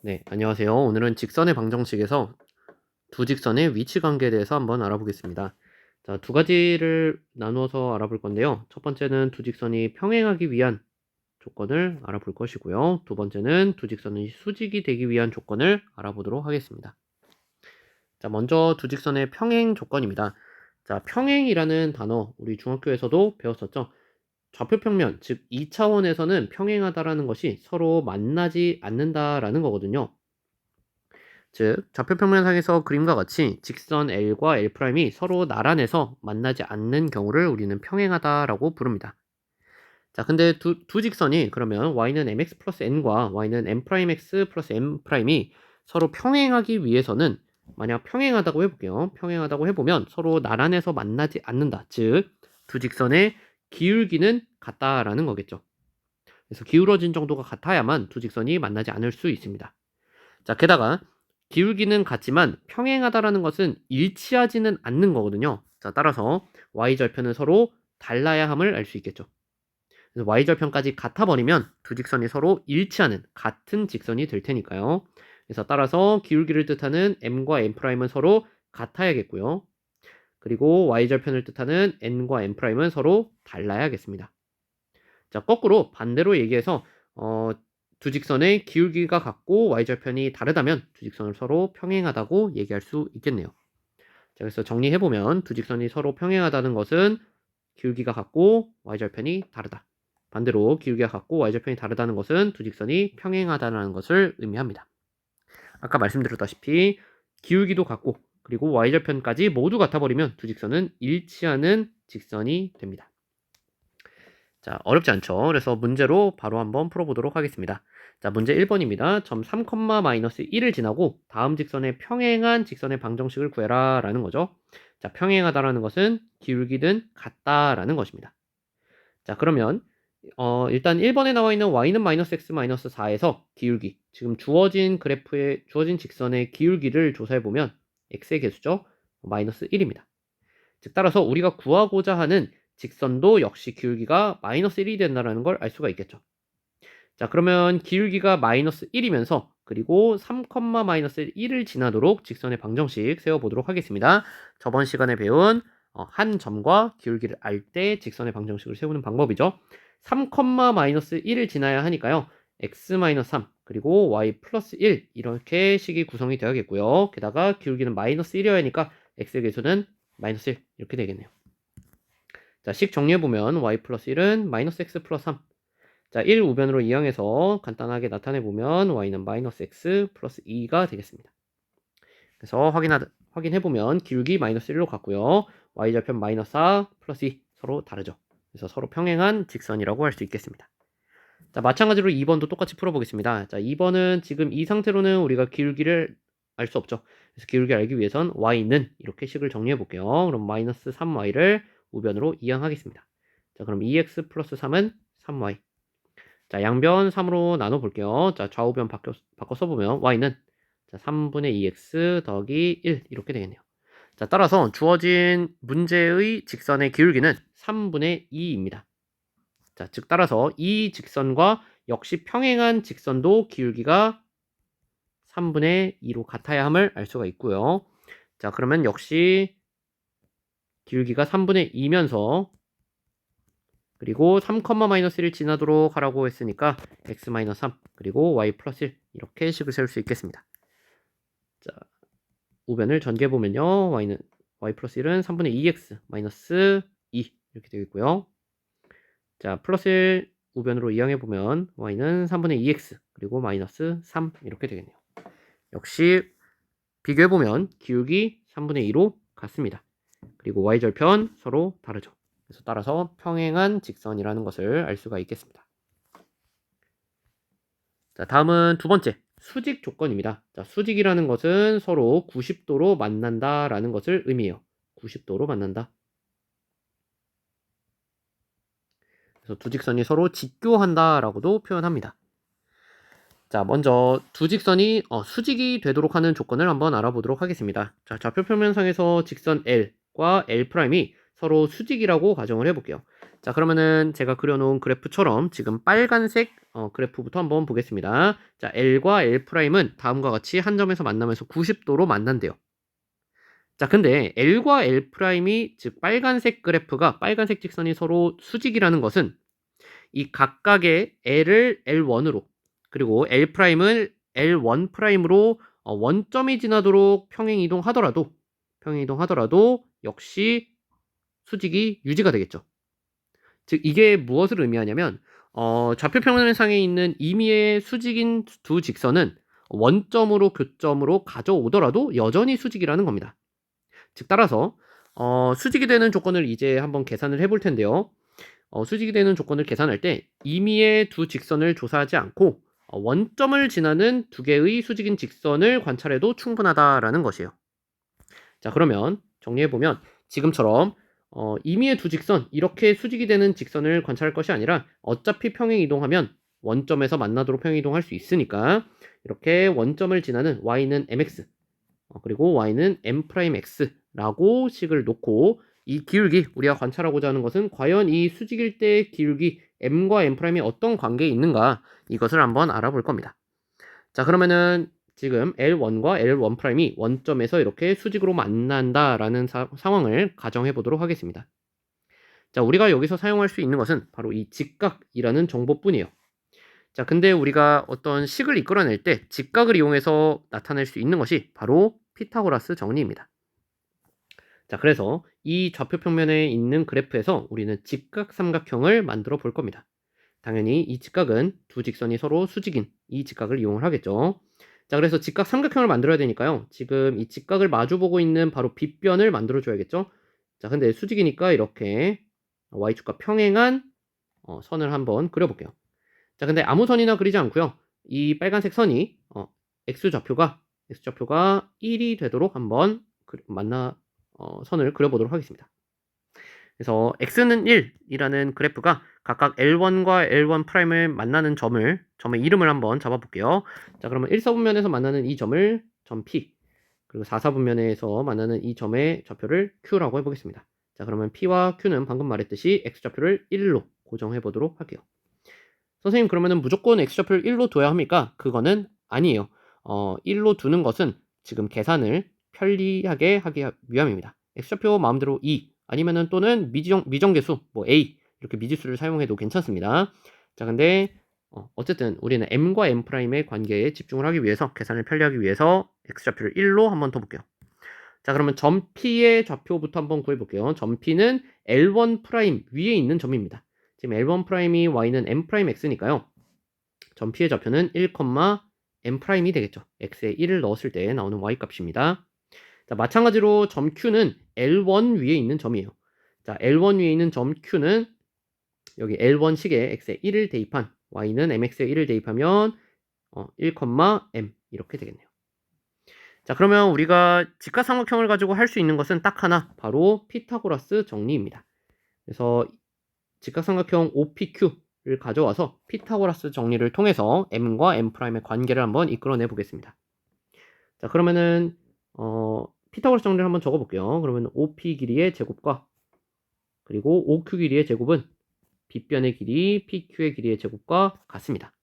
네, 안녕하세요. 오늘은 직선의 방정식에서 두 직선의 위치 관계에 대해서 한번 알아보겠습니다. 자, 두 가지를 나누어서 알아볼 건데요. 첫 번째는 두 직선이 평행하기 위한 조건을 알아볼 것이고요. 두 번째는 두 직선이 수직이 되기 위한 조건을 알아보도록 하겠습니다. 자, 먼저 두 직선의 평행 조건입니다. 자, 평행이라는 단어 우리 중학교에서도 배웠었죠. 좌표평면, 즉 2차원에서는 평행하다라는 것이 서로 만나지 않는다라는 거거든요. 즉 좌표평면상에서 그림과 같이 직선 L과 L'이 서로 나란해서 만나지 않는 경우를 우리는 평행하다라고 부릅니다. 자, 근데 두 직선이 그러면 y는 mx 플러스 n과 y는 m'x 플러스 m'이 서로 평행하기 위해서는 만약 평행하다고 해볼게요. 평행하다고 해보면 서로 나란해서 만나지 않는다. 즉 두 직선의 기울기는 같다라는 거겠죠. 그래서 기울어진 정도가 같아야만 두 직선이 만나지 않을 수 있습니다. 자, 게다가 기울기는 같지만 평행하다라는 것은 일치하지는 않는 거거든요. 자, 따라서 y절편은 서로 달라야 함을 알 수 있겠죠. 그래서 y절편까지 같아버리면 두 직선이 서로 일치하는 같은 직선이 될 테니까요. 그래서 따라서 기울기를 뜻하는 m과 m'은 서로 같아야겠고요. 그리고 y절편을 뜻하는 n과 m'은 서로 달라야겠습니다. 자, 거꾸로 반대로 얘기해서 두 직선의 기울기가 같고 y절편이 다르다면 두 직선을 서로 평행하다고 얘기할 수 있겠네요. 자, 그래서 정리해보면 두 직선이 서로 평행하다는 것은 기울기가 같고 y절편이 다르다. 반대로 기울기가 같고 y절편이 다르다는 것은 두 직선이 평행하다는 것을 의미합니다. 아까 말씀드렸다시피 기울기도 같고 그리고 y절편까지 모두 같아버리면 두 직선은 일치하는 직선이 됩니다. 자, 어렵지 않죠? 그래서 문제로 바로 한번 풀어보도록 하겠습니다. 자, 문제 1번입니다. 점 3,-1을 지나고 다음 직선의 평행한 직선의 방정식을 구해라 라는 거죠. 자, 평행하다라는 것은 기울기는 같다라는 것입니다. 자, 그러면 일단 1번에 나와 있는 y는 -x-4에서 기울기, 지금 주어진 그래프의 주어진 직선의 기울기를 조사해 보면 x의 개수죠. -1입니다. 즉 따라서 우리가 구하고자 하는 직선도 역시 기울기가 -1이 된다는 걸 알 수가 있겠죠. 자, 그러면 기울기가 -1이면서 그리고 3,-1을 지나도록 직선의 방정식 세워보도록 하겠습니다. 저번 시간에 배운 한 점과 기울기를 알 때 직선의 방정식을 세우는 방법이죠. 3,-1을 지나야 하니까요. x-3 그리고 y 플러스 1 이렇게 식이 구성이 되어야겠고요. 게다가 기울기는 -1이어야 하니까 x의 개수는 -1 이렇게 되겠네요. 자, 식 정리해보면 y 플러스 1은 -x 플러스 3. 자, 1 우변으로 이항해서 간단하게 나타내보면 y는 -x 플러스 2가 되겠습니다. 그래서 확인해보면 기울기 -1로 갔고요. y절편 -4 플러스 2 서로 다르죠. 그래서 서로 평행한 직선이라고 할 수 있겠습니다. 자, 마찬가지로 2번도 똑같이 풀어보겠습니다. 자, 2번은 지금 이 상태로는 우리가 기울기를 알 수 없죠. 그래서 기울기를 알기 위해선 y는 이렇게 식을 정리해 볼게요. 그럼 -3y를 우변으로 이항하겠습니다. 자, 그럼 2x 플러스 3은 3y. 자, 양변 3으로 나눠 볼게요. 자, 좌우변 바꿔 써보면 y는 자, 3분의 2x 더하기 1 이렇게 되겠네요. 자, 따라서 주어진 문제의 직선의 기울기는 3분의 2입니다. 자, 즉 따라서 이 직선과 역시 평행한 직선도 기울기가 3분의 2로 같아야 함을 알 수가 있고요. 자, 그러면 역시 기울기가 3분의 2면서 그리고 3,-1을 지나도록 하라고 했으니까 x-3 그리고 y 플러스 1 이렇게 식을 세울 수 있겠습니다. 자, 우변을 전개해보면요. y 플러스 1은 3분의 2x 마이너스 2 이렇게 되겠고요. 자, 플러스 1 우변으로 이항해보면 y는 3분의 2x 그리고 마이너스 3 이렇게 되겠네요. 역시 비교해보면 기울기 3분의 2로 같습니다. 그리고 y절편 서로 다르죠. 그래서 따라서 평행한 직선이라는 것을 알 수가 있겠습니다. 자, 다음은 두 번째 수직 조건입니다. 자, 수직이라는 것은 서로 90도로 만난다라는 것을 의미해요. 90도로 만난다. 그래서 두 직선이 서로 직교한다라고도 표현합니다. 자, 먼저 두 직선이 수직이 되도록 하는 조건을 한번 알아보도록 하겠습니다. 자, 좌표평면상에서 직선 L과 L'이 서로 수직이라고 가정을 해볼게요. 자, 그러면은 제가 그려놓은 그래프처럼 지금 빨간색 그래프부터 한번 보겠습니다. 자, L과 L'은 다음과 같이 한 점에서 만나면서 90도로 만난대요. 자, 근데 L과 L'이 즉 빨간색 그래프가 빨간색 직선이 서로 수직이라는 것은 이 각각의 L을 L1으로 그리고 L'을 L1'으로 원점이 지나도록 평행이동하더라도 역시 수직이 유지가 되겠죠. 즉 이게 무엇을 의미하냐면 좌표평면상에 있는 임의의 수직인 두 직선은 원점으로 교점으로 가져오더라도 여전히 수직이라는 겁니다. 즉 따라서 수직이 되는 조건을 이제 한번 계산을 해볼 텐데요. 수직이 되는 조건을 계산할 때 임의의 두 직선을 조사하지 않고 원점을 지나는 두 개의 수직인 직선을 관찰해도 충분하다라는 것이에요. 자, 그러면 정리해보면 지금처럼 임의의 두 직선, 이렇게 수직이 되는 직선을 관찰할 것이 아니라 어차피 평행 이동하면 원점에서 만나도록 평행 이동할 수 있으니까 이렇게 원점을 지나는 y는 mx 그리고 y는 m'x라고 식을 놓고 이 기울기, 우리가 관찰하고자 하는 것은 과연 이 수직일 때의 기울기 m과 m'이 어떤 관계에 있는가, 이것을 한번 알아볼 겁니다. 자, 그러면은 지금 L1과 L1'이 원점에서 이렇게 수직으로 만난다라는 상황을 가정해 보도록 하겠습니다. 자, 우리가 여기서 사용할 수 있는 것은 바로 이 직각이라는 정보뿐이에요. 자, 근데 우리가 어떤 식을 이끌어낼 때 직각을 이용해서 나타낼 수 있는 것이 바로 피타고라스 정리입니다. 자, 그래서 이 좌표 평면에 있는 그래프에서 우리는 직각 삼각형을 만들어 볼 겁니다. 당연히 이 직각은 두 직선이 서로 수직인 이 직각을 이용을 하겠죠. 자, 그래서 직각 삼각형을 만들어야 되니까요. 지금 이 직각을 마주보고 있는 바로 빗변을 만들어 줘야겠죠. 자, 근데 수직이니까 이렇게 y축과 평행한 선을 한번 그려볼게요. 자, 근데 아무 선이나 그리지 않고요. 이 빨간색 선이 x좌표가 1이 되도록 한번 선을 그려보도록 하겠습니다. 그래서 x는 1이라는 그래프가 각각 L1과 L1'을 만나는 점의 이름을 한번 잡아볼게요. 자, 그러면 1사분면에서 만나는 이 점을 점 P, 그리고 4사분면에서 만나는 이 점의 좌표를 Q라고 해보겠습니다. 자, 그러면 P와 Q는 방금 말했듯이 x좌표를 1로 고정해 보도록 할게요. 선생님, 그러면은 무조건 x좌표를 1로 둬야 합니까? 그거는 아니에요. 1로 두는 것은 지금 계산을 편리하게 하기 위함입니다. x좌표 마음대로 2 아니면은 또는 미정계수 뭐 a 이렇게 미지수를 사용해도 괜찮습니다. 자, 근데 어쨌든 우리는 m과 m'의 관계에 집중을 하기 위해서, 계산을 편리하기 위해서 x좌표를 1로 한번 더 볼게요. 자, 그러면 점 P의 좌표부터 한번 구해볼게요. 점 P는 L1' 위에 있는 점입니다. 지금 L1'이 y는 m'x니까요. 점 P의 좌표는 1, m'이 되겠죠. x에 1을 넣었을 때 나오는 y값입니다. 자, 마찬가지로 점 Q는 L1 위에 있는 점이에요. 자, L1 위에 있는 점 Q는 여기 L1식에 x에 1을 대입한 y는 mx에 1을 대입하면 1, m 이렇게 되겠네요. 자, 그러면 우리가 직각삼각형을 가지고 할 수 있는 것은 딱 하나, 바로 피타고라스 정리입니다. 그래서 직각삼각형 OPQ를 가져와서 피타고라스 정리를 통해서 m과 m'의 관계를 한번 이끌어내 보겠습니다. 자, 그러면은 피타고라스 정리를 한번 적어볼게요. 그러면 OP 길이의 제곱과 그리고 OQ 길이의 제곱은 빗변의 길이 PQ의 길이의 제곱과 같습니다.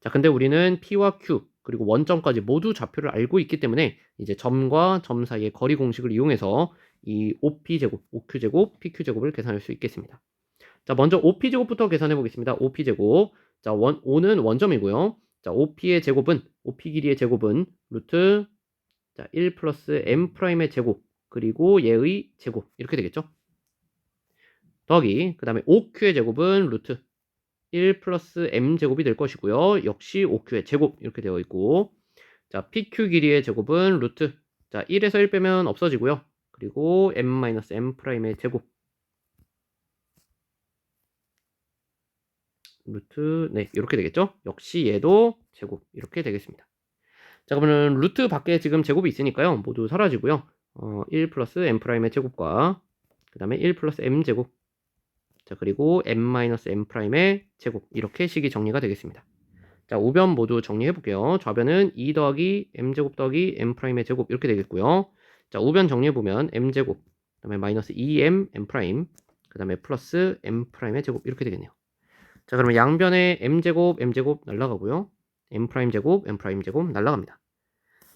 자, 근데 우리는 P와 Q 그리고 원점까지 모두 좌표를 알고 있기 때문에 이제 점과 점 사이의 거리 공식을 이용해서 이 OP제곱, OQ제곱, PQ제곱을 계산할 수 있겠습니다. 자, 먼저 OP제곱부터 계산해 보겠습니다. OP제곱. 자, O는 원점이고요. 자, OP의 제곱은, OP 길이의 제곱은 루트 1 플러스 m'의 제곱 그리고 얘의 제곱 이렇게 되겠죠. 더하기 그 다음에 OQ의 제곱은 루트 1 플러스 m제곱이 될 것이고요. 역시 OQ의 제곱 이렇게 되어 있고, 자, PQ 길이의 제곱은 루트, 자, 1에서 1 빼면 없어지고요. 그리고 m-m'의 제곱 루트, 네, 이렇게 되겠죠. 역시 얘도 제곱 이렇게 되겠습니다. 자, 그러면 루트 밖에 지금 제곱이 있으니까요. 모두 사라지고요. 1 플러스 m'의 제곱과 그 다음에 1 플러스 m제곱, 자, 그리고 m-m'의 제곱 이렇게 식이 정리가 되겠습니다. 자, 우변 모두 정리해 볼게요. 좌변은 2 더하기 m제곱 더하기 m'의 제곱 이렇게 되겠고요. 자, 우변 정리해 보면 m제곱, 그 다음에 마이너스 2m m' 그 다음에 플러스 m'의 제곱 이렇게 되겠네요. 자, 그러면 양변에 m제곱 날라가고요. m'제곱 날라갑니다.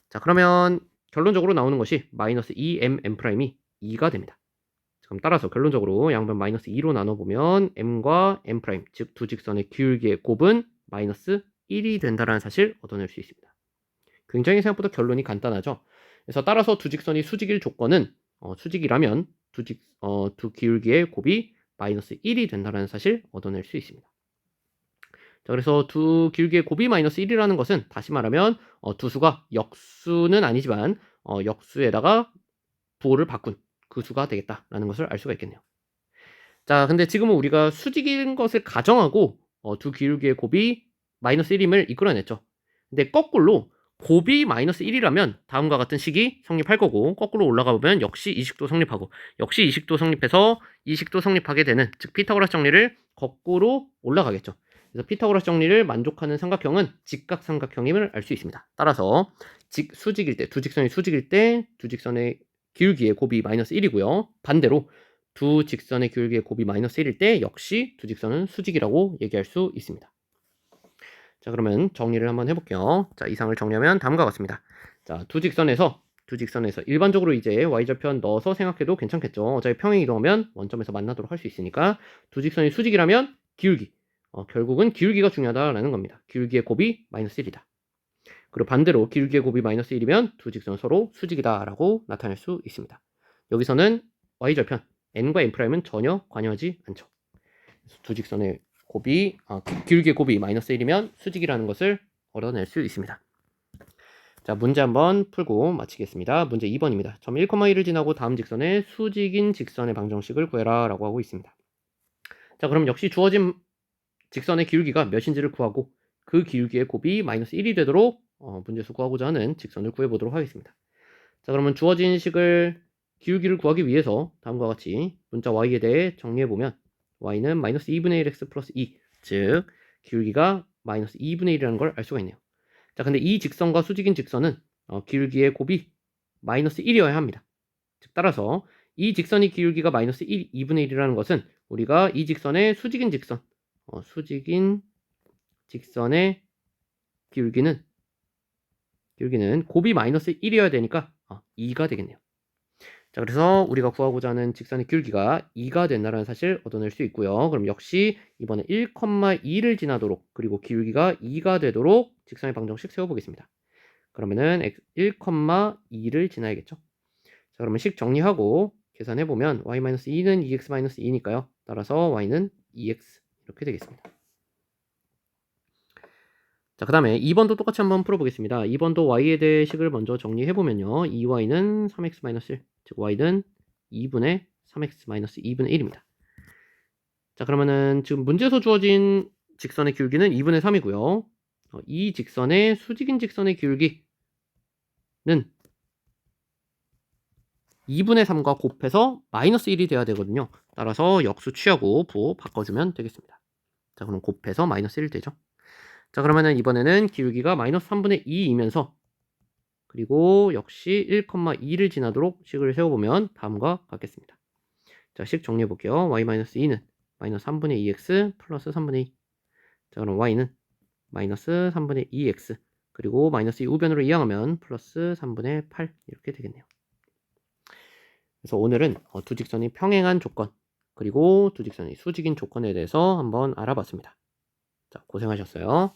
자, 그러면 결론적으로 나오는 것이 마이너스 2m'이 2가 됩니다. 그럼 따라서 결론적으로 양변 마이너스 2로 나눠보면 m과 m', 즉 두 직선의 기울기의 곱은 마이너스 1이 된다는 사실 얻어낼 수 있습니다. 굉장히 생각보다 결론이 간단하죠. 그래서 따라서 두 직선이 수직일 조건은 수직이라면 두 기울기의 곱이 마이너스 1이 된다는 사실 얻어낼 수 있습니다. 자, 그래서 두 기울기의 곱이 마이너스 1이라는 것은 다시 말하면 두 수가 역수는 아니지만 역수에다가 부호를 바꾼 그 수가 되겠다라는 것을 알 수가 있겠네요. 자, 근데 지금은 우리가 수직인 것을 가정하고 두 기울기의 곱이 마이너스 1임을 이끌어냈죠. 근데 거꾸로 곱이 마이너스 1이라면 다음과 같은 식이 성립할 거고, 거꾸로 올라가 보면 역시 이 식도 성립하고, 역시 이 식도 성립해서 이 식도 성립하게 되는, 즉 피타고라스 정리를 거꾸로 올라가겠죠. 그래서 피타고라스 정리를 만족하는 삼각형은 직각삼각형임을 알 수 있습니다. 따라서 수직일 때, 두 직선이 수직일 때 두 직선의 기울기의 곱이 마이너스 1이고요. 반대로 두 직선의 기울기의 곱이 마이너스 1일 때 역시 두 직선은 수직이라고 얘기할 수 있습니다. 자, 그러면 정리를 한번 해볼게요. 자, 이상을 정리하면 다음과 같습니다. 자, 두 직선에서 일반적으로 이제 y절편 넣어서 생각해도 괜찮겠죠. 어차피 평행 이동하면 원점에서 만나도록 할 수 있으니까 두 직선이 수직이라면 기울기, 결국은 기울기가 중요하다라는 겁니다. 기울기의 곱이 마이너스 1이다. 그리고 반대로 기울기의 곱이 마이너스 1이면 두 직선 서로 수직이다라고 나타낼 수 있습니다. 여기서는 y절편 n과 n'은 전혀 관여하지 않죠. 두 직선의 곱이 기울기의 곱이 마이너스 1이면 수직이라는 것을 얻어낼 수 있습니다. 자, 문제 한번 풀고 마치겠습니다. 문제 2번입니다. 점 1,1을 지나고 다음 직선의 수직인 직선의 방정식을 구해라 라고 하고 있습니다. 자, 그럼 역시 주어진 직선의 기울기가 몇인지를 구하고 그 기울기의 곱이 마이너스 1이 되도록 문제에서 구하고자 하는 직선을 구해보도록 하겠습니다. 자, 그러면 주어진 식을 기울기를 구하기 위해서 다음과 같이 문자 y에 대해 정리해보면 y는 마이너스 2분의 1x 플러스 2, 즉 기울기가 마이너스 2분의 1이라는 걸 알 수가 있네요. 자, 근데 이 직선과 수직인 직선은 기울기의 곱이 마이너스 1이어야 합니다. 즉 따라서 이 직선의 기울기가 마이너스 2분의 1이라는 것은 우리가 이 직선의 수직인 직선의 기울기는 곱이 마이너스 1이어야 되니까 2가 되겠네요. 자, 그래서 우리가 구하고자 하는 직선의 기울기가 2가 된다는 사실 얻어낼 수 있고요. 그럼 역시 이번에 1,2를 지나도록 그리고 기울기가 2가 되도록 직선의 방정식 세워보겠습니다. 그러면은 1,2를 지나야겠죠. 자, 그러면 식 정리하고 계산해보면 y-2는 2x-2니까요. 따라서 y는 2x 이렇게 되겠습니다. 자, 그 다음에 2번도 똑같이 한번 풀어보겠습니다. 2번도 y에 대해 식을 먼저 정리해보면요. 2y는 3x-1, 즉 y는 2분의 3x-2분의 1입니다. 자, 그러면은 지금 문제에서 주어진 직선의 기울기는 2분의 3이고요. 이 직선의 수직인 직선의 기울기는 2분의 3과 곱해서 마이너스 1이 돼야 되거든요. 따라서 역수 취하고 부호 바꿔주면 되겠습니다. 자, 그럼 곱해서 마이너스 1 되죠. 자, 그러면은 이번에는 기울기가 마이너스 3분의 2이면서 그리고 역시 1,2를 지나도록 식을 세워보면 다음과 같겠습니다. 자, 식 정리해 볼게요. y-2는 마이너스 3분의 2x 플러스 3분의 2. 자, 그럼 y는 마이너스 3분의 2x 그리고 마이너스 2 우변으로 이항하면 플러스 3분의 8 이렇게 되겠네요. 그래서 오늘은 두 직선이 평행한 조건 그리고 두 직선이 수직인 조건에 대해서 한번 알아봤습니다. 자, 고생하셨어요.